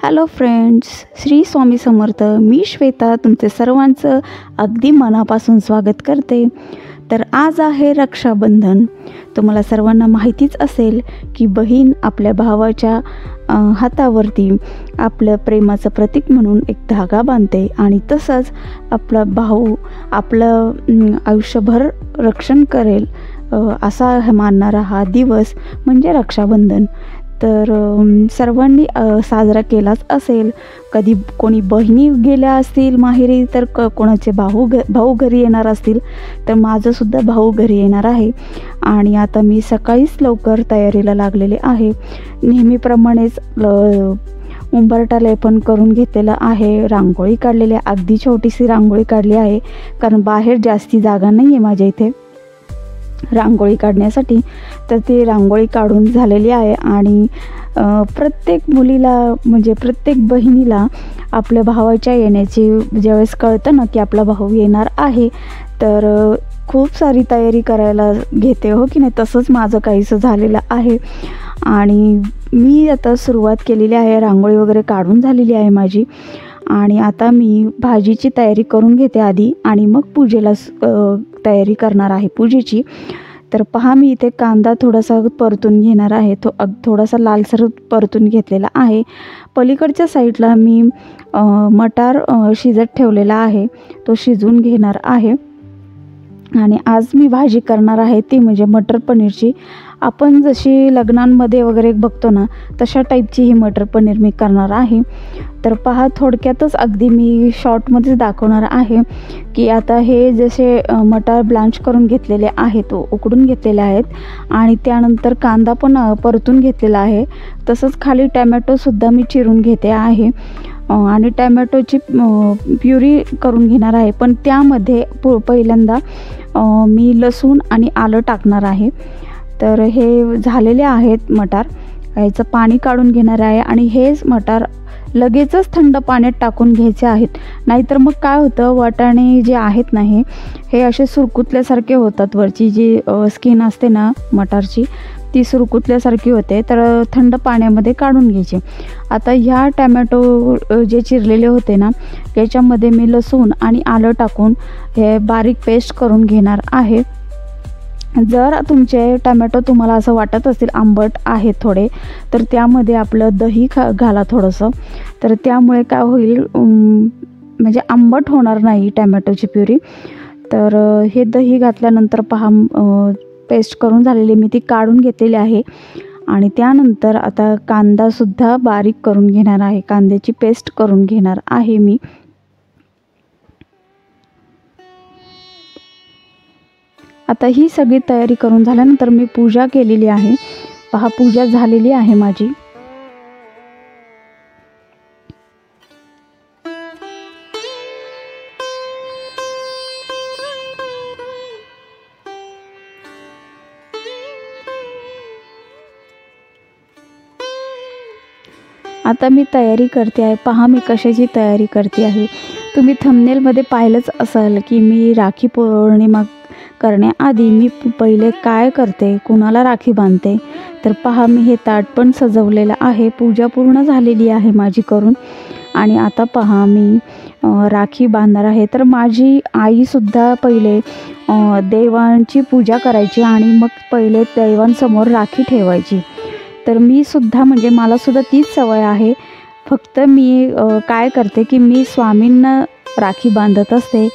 Hello friends, Shri Swami Samarth. मी श्वेता तुमचे सर्वांचं अगदी मनापासून स्वागत करते. तर आज आहे रक्षाबंधन. तुम्हाला सर्वांना माहितीच असेल की बहीण आपल्या भावाच्या हातावरती आपलं प्रेमाचं प्रतीक म्हणून एक धागा बांधते आणि तसंच आपला भाऊ आपलं आयुष्यभर रक्षण करेल असा मानणारा हा दिवस म्हणजे रक्षाबंधन. तर सर्वांनी साजरा केलाच असेल. कधी कोणी बहिणी गेल्या असतील माहेरी, तर कोणाचे भाऊ घरी येणार असतील. तर माझंसुद्धा भाऊ घरी येणार आहे आणि आता मी सकाळीच लवकर तयारीला लागलेले आहे. नेहमीप्रमाणेच उंबरठा लेपन करून घेतलेलं आहे, रांगोळी काढलेली आहे. अगदी छोटीशी रांगोळी काढली आहे कारण बाहेर जास्ती जागा नाही आहे माझ्या इथे रांगोळी काढण्यासाठी. तर ती रांगोळी काढून झालेली आहे आणि प्रत्येक मुलीला म्हणजे प्रत्येक बहिणीला आपल्या भावाच्या येण्याची ज्यावेळेस कळतं ना की आपला भाऊ येणार आहे, तर खूप सारी तयारी करायला घेते, हो की नाही. तसंच माझं काहीसं झालेलं आहे आणि मी आता सुरुवात केलेली आहे. रांगोळी वगैरे काढून झालेली आहे माझी आणि आता मी भाजीची तयारी करून घेते आधी आणि मग पूजेला तयारी करणार आहे पूजेची. तर पहा, मी इथे कांदा थोडासा परतून घेणार आहे. थोडासा लालसर परतून घेतलेला आहे. पलीकडच्या साईडला मी मटार शिजत ठेवलेला आहे, तो शिजवून घेणार आहे. आणि आज मी भाजी करणार आहे ती म्हणजे मटर पनीरची. आपण जशी लग्नांमध्ये वगैरे बघतो ना, तशा टाईपची ही मटर पनीर मी करणार आहे. तर पहा, थोडक्यातच अगदी मी शॉर्टमध्येच दाखवणार आहे की आता हे जसे मटार ब्लांच करून घेतलेले आहेत, उकडून घेतलेले आहेत आणि त्यानंतर कांदा पण परतून घेतलेला आहे. तसंच खाली टॅमॅटोसुद्धा मी चिरून घेते आहे आणि टॅमॅटोची प्युरी करून घेणार आहे. पण त्यामध्ये पहिल्यांदा मी लसूण आणि आलं टाकणार आहे. तर हे झालेले आहेत मटार, याचं पाणी काढून घेणार आहे आणि हेच मटार लगेचच थंड पाण्यात टाकून घ्यायचे आहेत. नाहीतर मग काय होतं, वाटाणे जे आहेत ना हे असे सुरकुतल्यासारखे होतात. वरची जी स्किन असते ना मटारची, ती सुरकुतल्यासारखी होते. तर थंड पाण्यामध्ये काढून घ्यायचे. आता ह्या टॅमॅटो जे चिरलेले होते ना, याच्यामध्ये मी लसूण आणि आलं टाकून हे बारीक पेस्ट करून घेणार आहे. जर तुमचे टमॅटो तुम्हाला असं वाटत असेल आंबट आहेत थोडे, तर त्यामध्ये आपलं दही घाला थोडंसं. तर त्यामुळे काय होईल, म्हणजे आंबट होणार नाही टॅमॅटोची प्युरी. तर हे दही घातल्यानंतर पहा, पेस्ट करून झालेली मी ती काढून घेतलेली आहे. आणि त्यानंतर आता कांदासुद्धा बारीक करून घेणार आहे, कांद्याची पेस्ट करून घेणार आहे मी. आता ही सगळी तयारी करून झाल्यानंतर मी पूजा केलेली आहे. पहा, पूजा झालेली आहे माझी. आता मी तयारी करते आहे. पहा, मी कशाची तयारी करते आहे. तुम्ही थंबनेलमध्ये पाहिलंच असाल की मी राखी पौर्णिमा करण्याआधी मी पहिले काय करते, कुणाला राखी बांधते. तर पहा, मी हे ताट पण सजवलेलं आहे. पूजा पूर्ण झालेली आहे माझी करून आणि आता पहा, मी राखी बांधणार आहे. तर माझी आईसुद्धा पहिले देवांची पूजा करायची आणि मग पहिले देवांसमोर राखी ठेवायची. तर मी सुद्धा म्हणजे मलासुद्धा तीच सवय आहे. फक्त मी काय करते की मी स्वामींना राखी बांधत असते.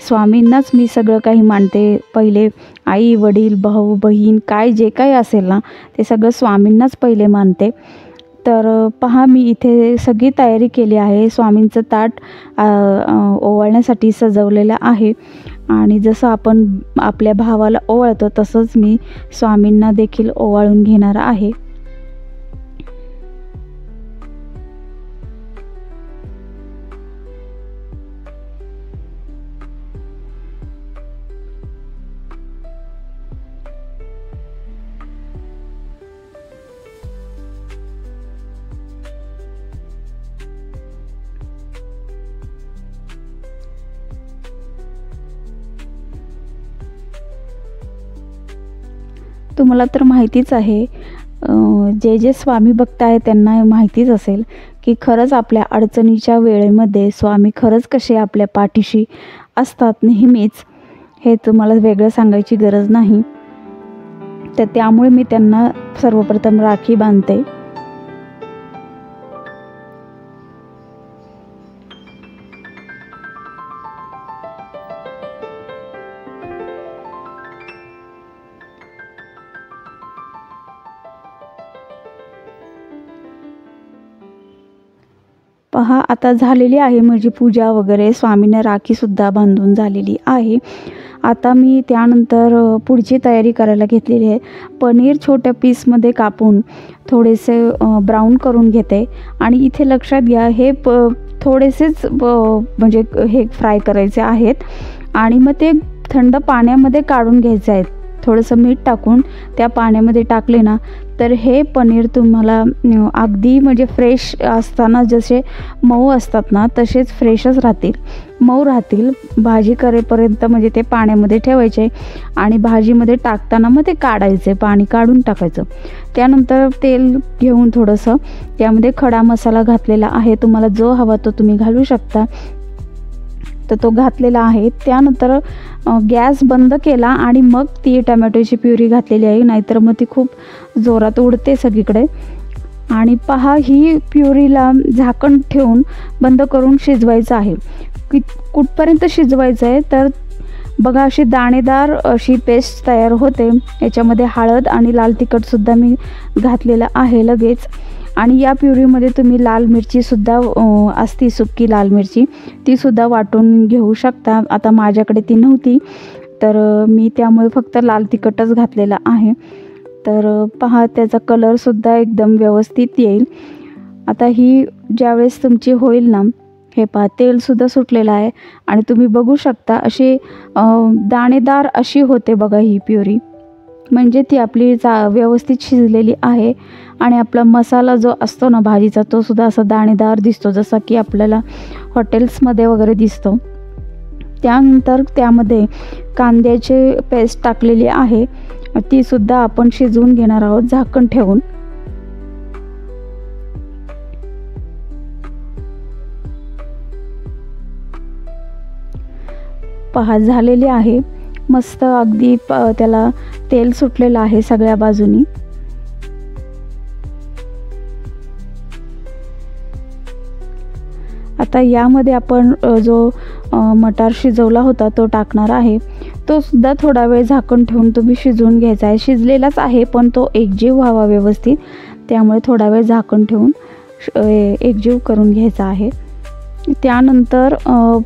स्वामींनाच मी सगळं काही मानते. पहिले आई वडील भाऊ बहीण काय जे काही असेल ना, ते सगळं स्वामींनाच पहिले मानते. तर पहा, मी इथे सगळी तयारी केली आहे. स्वामींचं ताट ओवाळण्यासाठी सजवलेलं आहे आणि जसं आपण आपल्या भावाला ओवाळतो तसंच मी स्वामींना देखील ओवाळून घेणार आहे. तुम्हाला तर माहितीच आहे, जे स्वामी भक्त आहेत त्यांना माहितीच असेल की खरंच आपल्या अडचणीच्या वेळेमध्ये स्वामी खरंच कसे आपल्या पाठीशी असतात नेहमीच, हे तुम्हाला वेगळं सांगायची गरज नाही. तर त्यामुळे मी त्यांना सर्वप्रथम राखी बांधते. पहा, आता झालेली आहे माझी पूजा वगैरे, स्वामींना राखीसुद्धा बांधून झालेली आहे. आता मी त्यानंतर पुढची तयारी करायला घेतलेली आहे. पनीर छोट्या पीसमध्ये कापून थोडेसे ब्राऊन करून घेते आणि इथे लक्षात घ्या, हे थोडेसेच म्हणजे हे फ्राय करायचे आहेत आणि मग ते थंड पाण्यामध्ये काढून घ्यायचे आहेत. थोडंसं मीठ टाकून त्या पाण्यामध्ये टाकले ना, तर हे पनीर तुम्हाला अगदी म्हणजे फ्रेश असताना जसे मऊ असतात ना, तसेच फ्रेशच राहतील, मऊ राहतील. भाजी करेपर्यंत म्हणजे ते पाण्यामध्ये ठेवायचे आणि भाजीमध्ये टाकताना मग ते काढायचे, पाणी काढून टाकायचं. त्यानंतर तेल घेऊन थोडंसं त्यामध्ये खडा मसाला घातलेला आहे. तुम्हाला जो हवा तो तुम्ही घालू शकता, तर तो घातलेला आहे. त्यानंतर गॅस बंद केला आणि मग ती टमॅटोची प्युरी घातलेली आहे, नाहीतर मग ती खूप जोरात उडते सगळीकडे. आणि पहा, ही प्युरीला झाकण ठेवून बंद करून शिजवायचं आहे. कुठपर्यंत शिजवायचं आहे तर बघा, अशी दाणेदार अशी पेस्ट तयार होते. याच्यामध्ये हळद आणि लाल तिखटसुद्धा मी घातलेलं आहे लगेच. आणि या प्युरीमध्ये तुम्ही लाल मिरचीसुद्धा असती, सुकी लाल मिरची, तीसुद्धा वाटून घेऊ शकता. आता माझ्याकडे ती नव्हती, तर मी त्यामुळे फक्त लाल तिखटच घातलेला आहे. तर पहा, त्याचा कलरसुद्धा एकदम व्यवस्थित येईल. आता ही ज्यावेळेस तुमची होईल ना, हे पहा, तेलसुद्धा सुटलेलं आहे आणि तुम्ही बघू शकता अशी दाणेदार अशी होते बघा ही प्युरी. म्हणजे ती आपली व्यवस्थित शिजलेली आहे. आणि आपला मसाला जो असतो ना भाजीचा, तो सुद्धा असा दाणेदार दिसतो, जसा की आपल्याला हॉटेल्समध्ये वगैरे दिसतो. त्यानंतर त्यामध्ये कांद्याची पेस्ट टाकलेली आहे, तीसुद्धा आपण शिजवून घेणार आहोत झाकण ठेवून. पहा, झालेली आहे मस्त, अगदी त्याला तेल सुटलेलं आहे सगळ्या बाजूनी. आता यामध्ये आपण जो मटार शिजवला होता तो टाकणार आहे. तो सुद्धा थोडा वेळ झाकण ठेवून तुम्ही शिजवून घ्यायचा आहे. शिजलेलाच आहे पण तो एकजीव व्हावा व्यवस्थित, त्यामुळे थोडा वेळ झाकण ठेवून एकजीव करून घ्यायचा आहे. त्यानंतर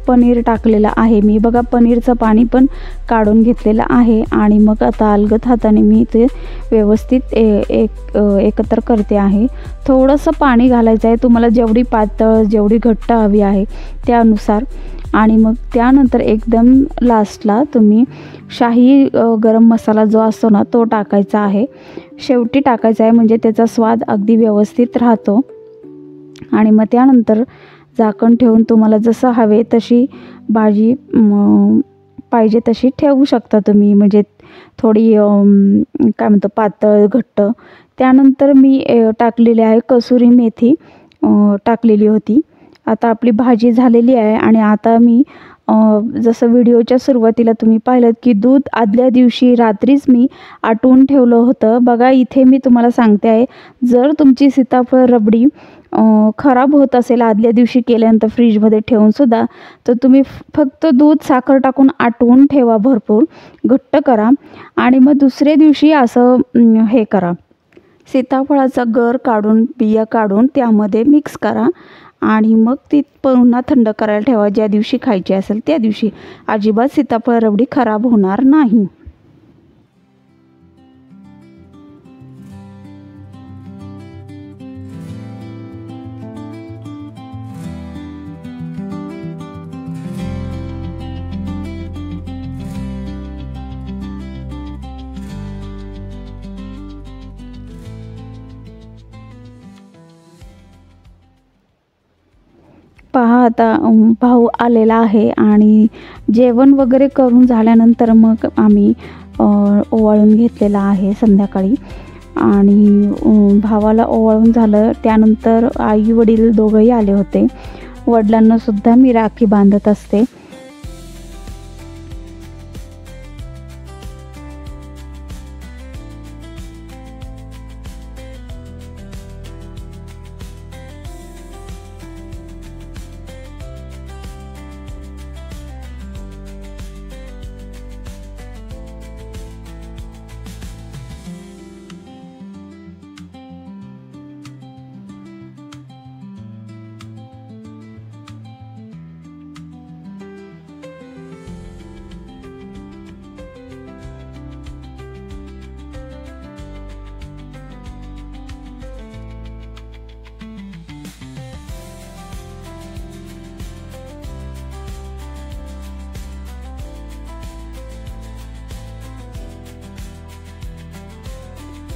पनीर टाकलेलं आहे मी. बघा, पनीरचं पाणी पण काढून घेतलेलं आहे आणि मग आता अलगद हाताने मी ते व्यवस्थित एकत्र करते आहे. थोडंसं पाणी घालायचं आहे, तुम्हाला जेवढी पातळ जेवढी घट्ट हवी आहे त्यानुसार. आणि मग त्यानंतर एकदम लास्टला तुम्ही शाही गरम मसाला जो असतो ना, तो टाकायचा आहे. शेवटी टाकायचा आहे, म्हणजे त्याचा स्वाद अगदी व्यवस्थित राहतो. आणि मग त्यानंतर झाकण ठेवून तुम्हाला जसं हवे तशी भाजी पाहिजे तशी ठेवू शकता तुम्ही, म्हणजे थोडी काय म्हणतो पातळ घट्ट. त्यानंतर मी टाकलेली आहे कसुरी मेथी, टाकलेली होती. आता आपली भाजी झालेली आहे. आणि आता मी जसं व्हिडिओच्या सुरुवातीला तुम्ही पाहिलं की दूध आदल्या दिवशी रात्रीच मी आटवून ठेवलं होतं. बघा, इथे मी तुम्हाला सांगते आहे, जर तुमची सीताफळ रबडी खराब होत असेल आदल्या दिवशी केल्यानंतर फ्रीजमध्ये ठेवूनसुद्धा, तर तुम्ही फक्त दूध साखर टाकून आटवून ठेवा, भरपूर घट्ट करा आणि मग दुसऱ्या दिवशी असं हे करा, सीताफळाचा गर काढून बिया काढून त्यामध्ये मिक्स करा आणि मग ती पुन्हा थंड करायला ठेवा. ज्या दिवशी खायची असेल त्या दिवशी अजिबात सीताफळ रबडी खराब होणार नाही. पहा, आता भाऊ आलेला आहे आणि जेवण वगैरे करून झाल्यानंतर मग आम्ही ओवाळून घेतलेला आहे संध्याकाळी. आणि भावाला ओवाळून झालं त्यानंतर आई वडील दोघंही आले होते. वडिलांना सुद्धा मी राखी बांधत असते.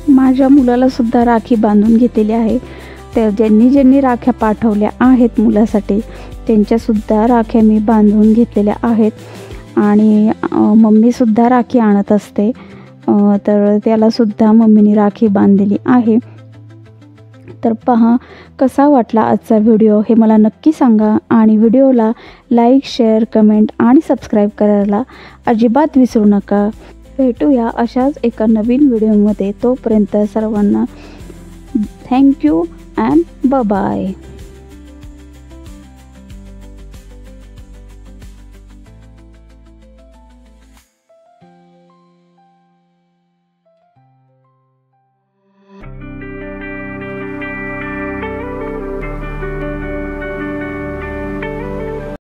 माझ्या मुलाला सुद्धा राखी बांधून घेतलेली आहे. तर ज्यांनी राख्या पाठवल्या आहेत मुलासाठी त्यांच्यासुद्धा राख्या मी बांधून घेतलेल्या आहेत. आणि मम्मीसुद्धा राखी आणत असते, तर त्यालासुद्धा मम्मीने राखी बांधलेली आहे. तर पहा कसा वाटला आजचा व्हिडिओ हे मला नक्की सांगा. आणि व्हिडिओला लाईक, शेअर, कमेंट आणि सबस्क्राईब करायला अजिबात विसरू नका. भेटूया अशाच एका नवीन व्हिडिओमध्ये. तोपर्यंत सर्वांना थँक्यू अँड बाय.